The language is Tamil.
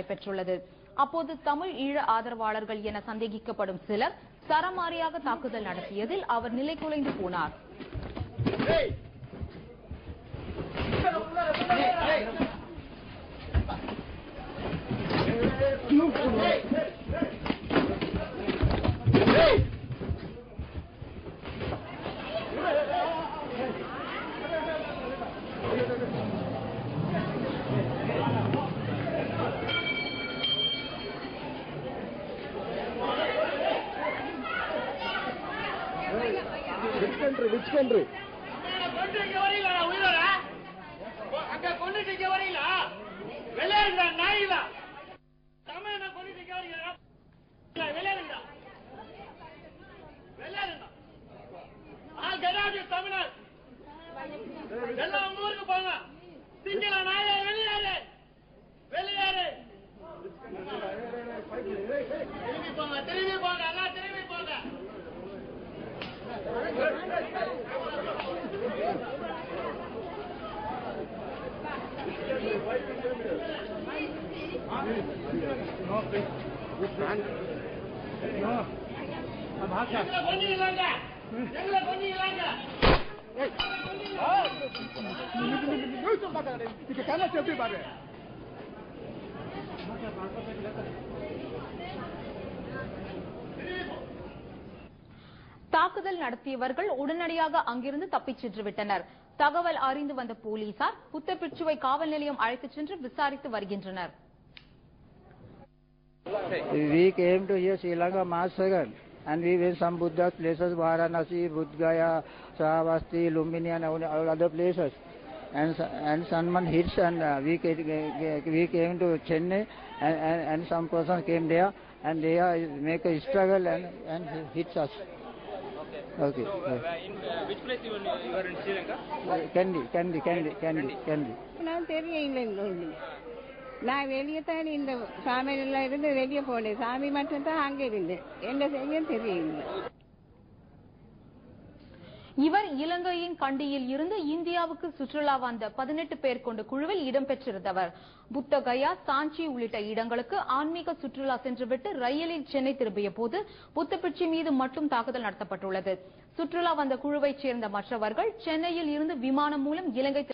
நடைபெற்றுள்ளது. அப்போது தமிழ் ஈழ ஆதரவாளர்கள் என சந்தேகிக்கப்படும் சிலர் சரமாரியாக தாக்குதல் நடத்தியதில் அவர் நிலைகுலைந்து போனார். Which country? தாக்குதல் நடத்தியவர்கள் உடனடியாக அங்கிருந்து தப்பிச் சென்று விட்டனர். தகவல் அறிந்து வந்த போலீசார் புத்தபிட்சுவை காவல் நிலையம் அழைத்துச் சென்று விசாரித்து வருகின்றனர். We came to here Sri Lanka March 2nd and we went some Buddha places, Varanasi, Bodh Gaya, Sahavasti, Lumbini and all other places. And someone hits and we came to Chennai and some person came there and they make a struggle and hits us. Okay. So, in which place you are in Sri Lanka? Kandy. நான் வெளியே தான் இந்த சாமியில இருந்து வெளியே போனேன். சாமி மட்டும் தான் அங்கே இருந்தேன். என்ன செய்ய தெரியல. இவர் இலங்கையின் கண்டியில் இருந்து இந்தியாவுக்கு சுற்றுலா வந்த 18 பேர் கொண்ட குழுவில் இடம்பெற்றிருந்தவர். புத்த கயா, சாஞ்சி உள்ளிட்ட இடங்களுக்கு ஆன்மீக சுற்றுலா சென்றுவிட்டு ரயிலில் சென்னை திரும்பிய போது புத்தபிட்சி மீது மட்டும் தாக்குதல் நடத்தப்பட்டுள்ளது. சுற்றுலா வந்த குழுவைச் சேர்ந்த மற்றவர்கள் சென்னையில் இருந்து விமானம் மூலம் இலங்கை